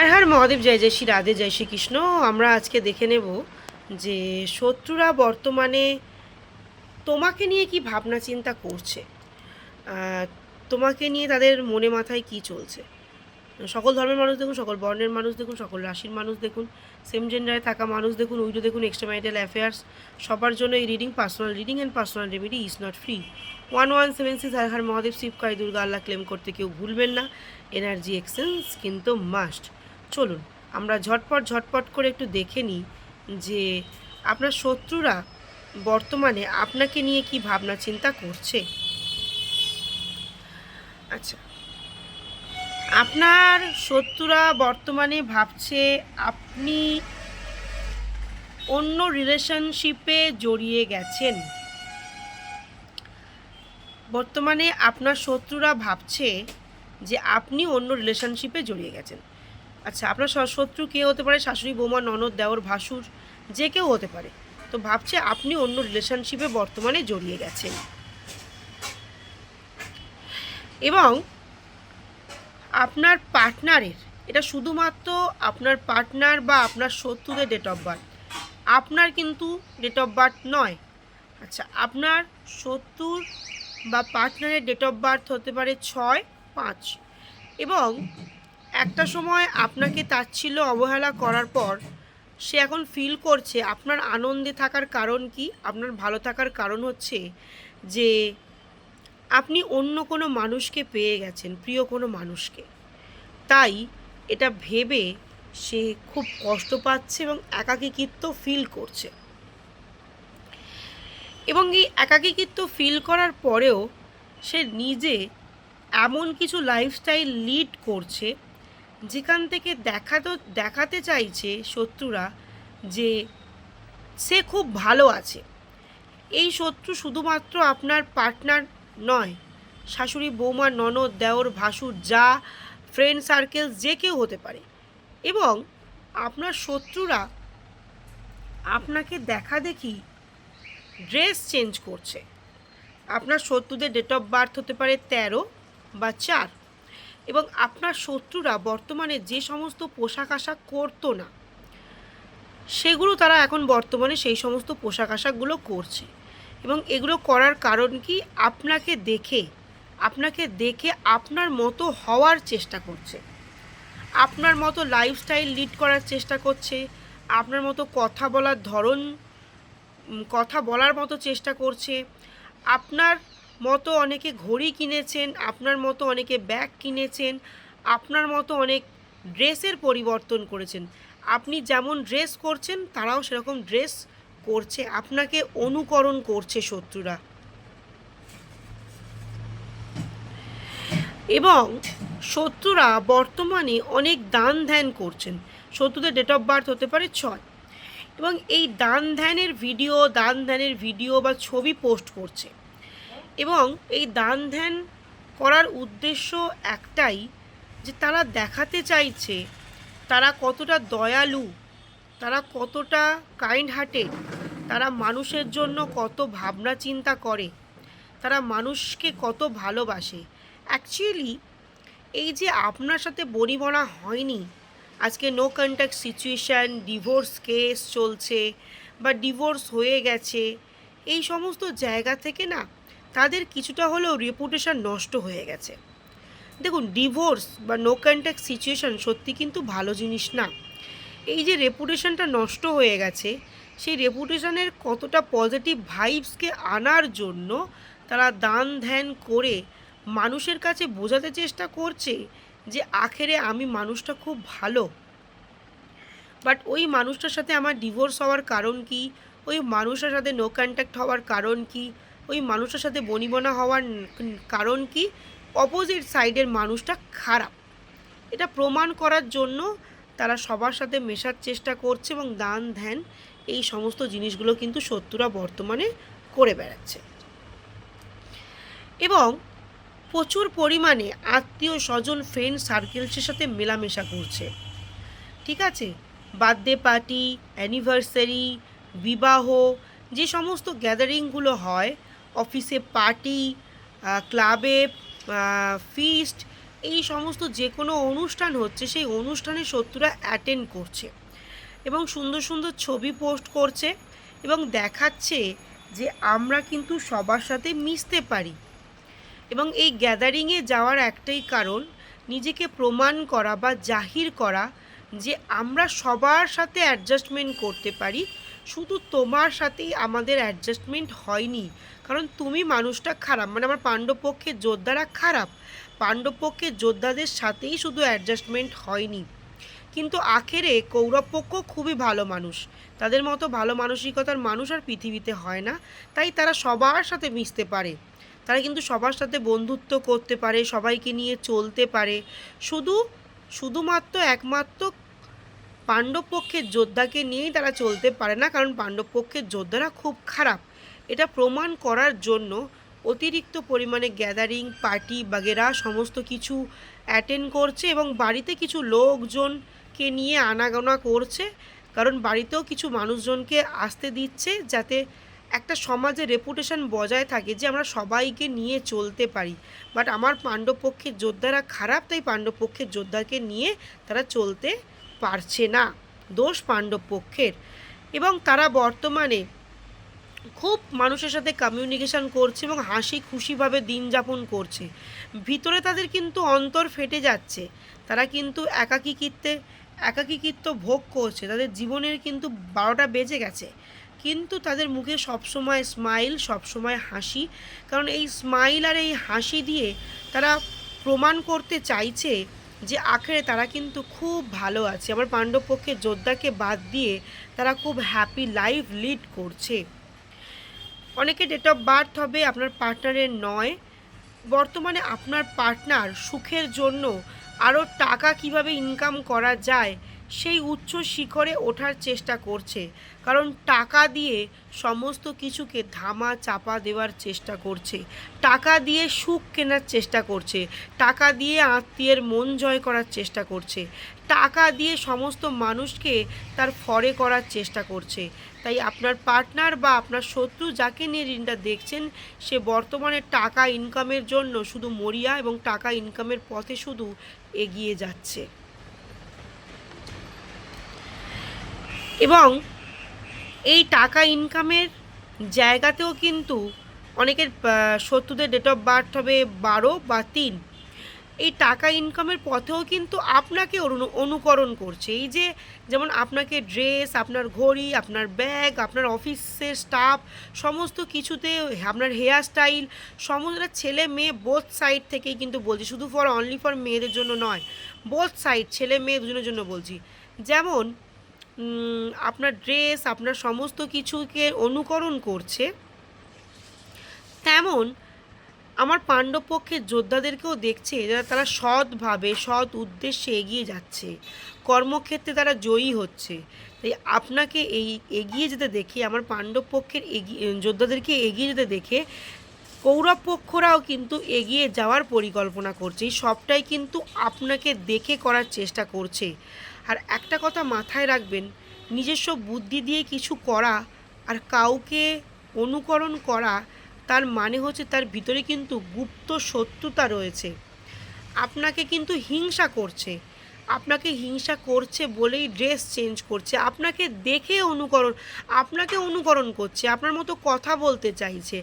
হর হর মহাদেব, জয় জয় শ্রী রাধে, জয় শ্রীকৃষ্ণ। আমরা আজকে দেখে নেব যে শত্রুরা বর্তমানে তোমাকে নিয়ে কি ভাবনা চিন্তা করছে, তোমাকে নিয়ে তাদের মনে মাথায় কি চলছে। সকল ধর্মের মানুষ দেখুন, সকল বর্ণের মানুষ দেখুন, সকল রাশির মানুষ দেখুন, সেম জেন্ডারে থাকা মানুষ দেখুন, উইডো দেখুন, এক্সট্রা ম্যারিটাল অ্যাফেয়ার্স, সবার জন্য এই reading personal reading and personal remedy is not free. 1176 হর হর মহাদেব শিব কাই দুর্গা আল্লাহ ক্লেম করতে কেউ ভুলবেন না। এনার্জি এক্সচেঞ্জ কিন্তু মাস্ট। চলুন আমরা ঝটপট করে একটু দেখে নিই যে আপনার শত্রুরা বর্তমানে আপনাকে নিয়ে কি ভাবনা চিন্তা করছে। আচ্ছা, আপনার শত্রুরা বর্তমানে ভাবছে আপনি অন্য রিলেশনশিপে জড়িয়ে গেছেন। বর্তমানে আপনার শত্রুরা ভাবছে যে আপনি অন্য রিলেশনশিপে জড়িয়ে গেছেন। আচ্ছা, আপনার শত্রু কে হতে পারে? শাশুড়ি, বৌমা, ননদ, দেওর, ভাসুর, যে কেউ হতে পারে। তো ভাবছে আপনি অন্য রিলেশনশিপে বর্তমানে জড়িয়ে গেছেন এবং আপনার পার্টনারের, এটা শুধুমাত্র আপনার পার্টনার বা আপনার শত্রুদের ডেট অফ বার্থ, আপনার কিন্তু ডেট অফ বার্থ নয়। আচ্ছা, আপনার শত্রুর বা পার্টনারের ডেট অফ বার্থ হতে পারে 6-5 এবং একটা সময় আপনাকে তাচ্ছিল্য অবহেলা করার পর সে এখন ফিল করছে আপনার আনন্দে থাকার কারণ কি, আপনার ভালো থাকার কারণ হচ্ছে যে আপনি অন্য কোনো মানুষকে পেয়ে গেছেন, প্রিয় কোনো মানুষকে। তাই এটা ভেবে সে খুব কষ্ট পাচ্ছে এবং একাকিত্ব ফিল করছে। এবং এই একাকিত্ব ফিল করার পরেও সে নিজে এমন কিছু লাইফস্টাইল লিড করছে যেখান থেকে দেখাতে চাইছে শত্রুরা যে সে খুব ভালো আছে। এই শত্রু শুধুমাত্র আপনার পার্টনার নয়, শাশুড়ি, বৌমা, ননদ, দেওর, ভাসুর, যা, ফ্রেন্ড সার্কেল, যে কেউ হতে পারে। এবং আপনার শত্রুরা আপনাকে দেখা দেখি ড্রেস চেঞ্জ করছে। আপনার শত্রুদের ডেট অফ বার্থ হতে পারে 13 বা 4 এবং আপনার শত্রুরা বর্তমানে যে সমস্ত পোশাক আশাক করতো না সেগুলো তারা এখন বর্তমানে সেই সমস্ত পোশাক আশাকগুলো করছে। এবং এগুলো করার কারণ কি? আপনাকে দেখে আপনার মতো হওয়ার চেষ্টা করছে, আপনার মতো লাইফস্টাইল লিড করার চেষ্টা করছে, আপনার মতো কথা বলার ধরন, কথা বলার মতো চেষ্টা করছে। আপনার মতো অনেকে ঘড়ি কিনেছেন, আপনার মতো অনেকে ব্যাগ কিনেছেন, আপনার মতো অনেক ড্রেসের পরিবর্তন করেছেন। আপনি যেমন ড্রেস করছেন তারাও সেরকম ড্রেস করছে, আপনাকে অনুকরণ করছে শত্রুরা। এবং শত্রুরা বর্তমানে অনেক দান ধ্যান করছেন। শত্রুদের ডেট অফ বার্থ হতে পারে 6 এবং এই দান ধ্যানের ভিডিও বা ছবি পোস্ট করছে। এবং এই দান ধ্যান করার উদ্দেশ্য একটাই, যে তারা দেখাতে চাইছে তারা কতটা দয়ালু, তারা কতটা কাইন্ড হার্টেড, তারা মানুষের জন্য কত ভাবনা চিন্তা করে, তারা মানুষকে কত ভালোবাসে। অ্যাকচুয়ালি এই যে আপনার সাথে বনিবনা হয়নি, আজকে no contact situation, divorce case চলছে বা ডিভোর্স হয়ে গেছে, এই সমস্ত জায়গা থেকে না তাদের কিছুটা হলেও রেপুটেশন নষ্ট হয়ে গেছে। দেখুন, ডিভোর্স বা নো কন্ট্যাক্ট সিচুয়েশান সত্যি কিন্তু ভালো জিনিস না। এই যে রেপুটেশনটা নষ্ট হয়ে গেছে, সেই রেপুটেশনের কতটা পজিটিভ ভাইবসকে আনার জন্য তারা দান ধ্যান করে মানুষের কাছে বোঝাতে চেষ্টা করছে যে আখেরে আমি মানুষটা খুব ভালো। বাট ওই মানুষটার সাথে আমার ডিভোর্স হওয়ার কারণ কি, ওই মানুষটার সাথে নো কন্ট্যাক্ট হওয়ার কারণ কি, ওই মানুষটার সাথে বনিবনা হওয়ার কারণ কি? অপোজিট সাইডের মানুষটা খারাপ। এটা প্রমাণ করার জন্য তারা সবার সাথে মেশার চেষ্টা করছে এবং দান ধ্যান এই সমস্ত জিনিসগুলো কিন্তু শত্রুরা বর্তমানে করে বেড়াচ্ছে। এবং প্রচুর পরিমাণে আত্মীয় স্বজন, ফ্রেন্ড সার্কেলসের সাথে মেলামেশা করছে। ঠিক আছে, বার্থডে পার্টি, অ্যানিভার্সারি, বিবাহ, যে সমস্ত গ্যাদারিংগুলো হয়, অফিসে পার্টি, ক্লাবে ফিস্ট, এই সমস্ত যে কোনো অনুষ্ঠান হচ্ছে সেই অনুষ্ঠানে শত্রুরা অ্যাটেন্ড করছে এবং সুন্দর সুন্দর ছবি পোস্ট করছে এবং দেখাচ্ছে যে আমরা কিন্তু সবার সাথে মিশতে পারি। এবং এই গ্যাদারিংয়ে যাওয়ার একটাই কারণ, নিজেকে প্রমাণ করা বা জাহির করা যে আমরা সবার সাথে অ্যাডজাস্টমেন্ট করতে পারি, শুধু তোমার সাথেই আমাদের অ্যাডজাস্টমেন্ট হয়নি কারণ তুমি মানুষটা খারাপ। মানে আমার পাণ্ডবপক্ষের যোদ্ধারা খারাপ, পাণ্ডবপক্ষের যোদ্ধাদের সাথেই শুধু অ্যাডজাস্টমেন্ট হয়নি। কিন্তু আখেরে কৌরবপক্ষ খুবই ভালো মানুষ, তাদের মতো ভালো মানসিকতার মানুষ আর পৃথিবীতে হয় না, তাই তারা সবার সাথে মিশতে পারে, তারা কিন্তু সবার সাথে বন্ধুত্ব করতে পারে, সবাইকে নিয়ে চলতে পারে। শুধুমাত্র একমাত্র পাণ্ডবপক্ষের যোদ্ধাকে নিয়েই তারা চলতে পারে না, কারণ পাণ্ডবপক্ষের যোদ্ধারা খুব খারাপ। এটা প্রমাণ করার জন্য অতিরিক্ত পরিমাণে গ্যাদারিং, পার্টি বাগেরা সমস্ত কিছু অ্যাটেন্ড করছে এবং বাড়িতে কিছু লোকজনকে নিয়ে আনাগোনা করছে, কারণ বাড়িতেও কিছু মানুষজনকে আসতে দিচ্ছে যাতে একটা সমাজের রেপুটেশন বজায় থাকে যে আমরা সবাইকে নিয়ে চলতে পারি। বাট আমার পাণ্ডবপক্ষের যোদ্ধারা খারাপ, তাই পাণ্ডবপক্ষের যোদ্ধাকে নিয়ে তারা চলতে পারছে না, দোষ পাণ্ডবপক্ষের। এবং তারা বর্তমানে খুব মানুষের সাথে কমিউনিকেশন করছে এবং হাসি খুশিভাবে দিন যাপন করছে, ভিতরে তাদের কিন্তু অন্তর ফেটে যাচ্ছে, তারা কিন্তু একাকিত্ব ভোগ করছে, তাদের জীবনের কিন্তু 12টা বেজে গেছে, কিন্তু তাদের মুখে সবসময় স্মাইল, সবসময় হাসি, কারণ এই স্মাইল আর এই হাসি দিয়ে তারা প্রমাণ করতে চাইছে যে আখেরে তারা কিন্তু খুব ভালো আছে। আমার পাণ্ডবপক্ষের যোদ্ধাকে বাদ দিয়ে তারা খুব হ্যাপি লাইফ লিড করছে। অনেকে ডেট অফ বার্থ হবে আপনার পার্টনারের নয়, বর্তমানে আপনার পার্টনার সুখের জন্য আরও টাকা কিভাবে ইনকাম করা যায় সেই উচ্চ শিখরে ওঠার চেষ্টা করছে, কারণ টাকা দিয়ে সমস্ত কিছুকে ধামা চাপা দেওয়ার চেষ্টা করছে, টাকা দিয়ে সুখ কেনার চেষ্টা করছে, টাকা দিয়ে আত্মীয়ের মন জয় করার চেষ্টা করছে, টাকা দিয়ে সমস্ত মানুষকে তার ফরে করার চেষ্টা করছে। তাই আপনার পার্টনার বা আপনার শত্রু যাকে নিয়ে ঋণটা দেখছেন, সে বর্তমানে টাকা ইনকামের জন্য শুধু মরিয়া এবং টাকা ইনকামের পথে শুধু এগিয়ে যাচ্ছে। এবং এই টাকা ইনকামের জায়গাতেও কিন্তু অনেকের শত্রুদের ডেট অফ বার্থ হবে 12 বা 3। এই টাকা ইনকামের পথেও কিন্তু আপনাকে অনুকরণ করছে, এই যে যেমন আপনাকে ড্রেস, আপনার ঘড়ি, আপনার ব্যাগ, আপনার অফিসের স্টাফ, সমস্ত কিছুতে আপনার হেয়ার স্টাইল, সমস্ত ছেলে মেয়ে বোথ সাইড থেকেই কিন্তু বলছি, শুধু অনলি ফর মেয়েদের জন্য নয়, বোথ সাইড ছেলে মেয়ে দুজনের জন্য বলছি। যেমন আপনার ড্রেস, আপনার সমস্ত কিছুকে অনুকরণ করছে, তেমন আমার পাণ্ডবপক্ষের যোদ্ধাদেরকেও দেখছে যারা তারা সৎভাবে সৎ উদ্দেশ্যে এগিয়ে যাচ্ছে, কর্মক্ষেত্রে তারা জয়ী হচ্ছে। তাই আপনাকে এই এগিয়ে যেতে দেখে, আমার পাণ্ডবপক্ষের যোদ্ধাদেরকে এগিয়ে যেতে দেখে কৌরব পক্ষরাও কিন্তু এগিয়ে যাওয়ার পরিকল্পনা করছে, এই সবটাই কিন্তু আপনাকে দেখে করার চেষ্টা করছে। আর একটা কথা মাথায় রাখবেন, নিজস্ব বুদ্ধি দিয়ে কিছু করা আর কাউকে অনুকরণ করা, তার মানে হচ্ছে তার ভিতরে কিন্তু গুপ্ত শত্রুতা রয়েছে, আপনাকে কিন্তু হিংসা করছে, আপনাকে হিংসা করছে বলেই ড্রেস চেঞ্জ করছে, আপনাকে দেখে আপনাকে অনুকরণ করছে, আপনার মতো কথা বলতে চাইছে,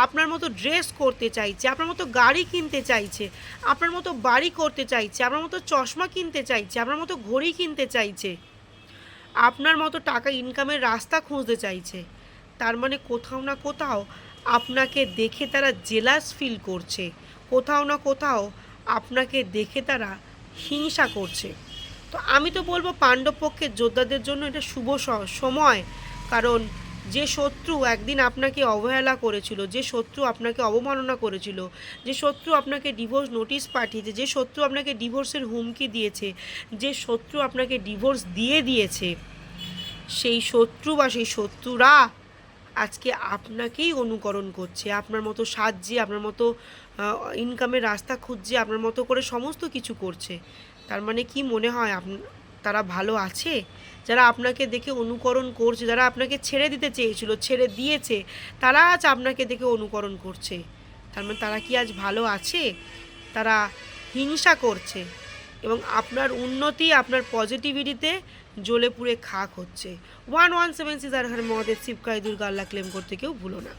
আপনার মতো ড্রেস করতে চাইছে, আপনার মতো গাড়ি কিনতে চাইছে, আপনার মতো বাড়ি করতে চাইছে, আপনার মতো চশমা কিনতে চাইছে, আপনার মতো ঘড়ি কিনতে চাইছে, আপনার মতো টাকা ইনকামের রাস্তা খুঁজতে চাইছে। তার মানে কোথাও না কোথাও আপনাকে দেখে তারা জেলাস ফিল করছে, কোথাও না কোথাও আপনাকে দেখে তারা হিংসা করছে। তো আমি তো বলবো পাণ্ডবপক্ষের যোদ্ধাদের জন্য এটা শুভ সময়, কারণ যে শত্রু একদিন আপনাকে অবহেলা করেছিল, যে শত্রু আপনাকে অবমাননা করেছিল, যে শত্রু আপনাকে ডিভোর্স নোটিশ পাঠিয়েছে, যে শত্রু আপনাকে ডিভোর্সের হুমকি দিয়েছে, যে শত্রু আপনাকে ডিভোর্স দিয়ে দিয়েছে, সেই শত্রু বা সেই শত্রুরা আজকে আপনাকেই অনুকরণ করছে, আপনার মতো সাজছে, আপনার মতো ইনকামের রাস্তা খুঁজছে, আপনার মতো করে সমস্ত কিছু করছে। তার মানে কি মনে হয় তারা ভালো আছে? যারা আপনাকে দেখে অনুকরণ করছে, যারা আপনাকে ছেড়ে দিতে চেয়েছিল, ছেড়ে দিয়েছে, তারা আজ আপনাকে দেখে অনুকরণ করছে, তার মানে তারা কি আজ ভালো আছে? তারা হিংসা করছে এবং আপনার উন্নতি, আপনার পজিটিভিটিতে জ্বলে পুড়ে খাক হচ্ছে। 117 সিজার হর মহাদেব শিবকায় দুর্গা আল্লাহ ক্লেম করতে কেউ ভুলো না।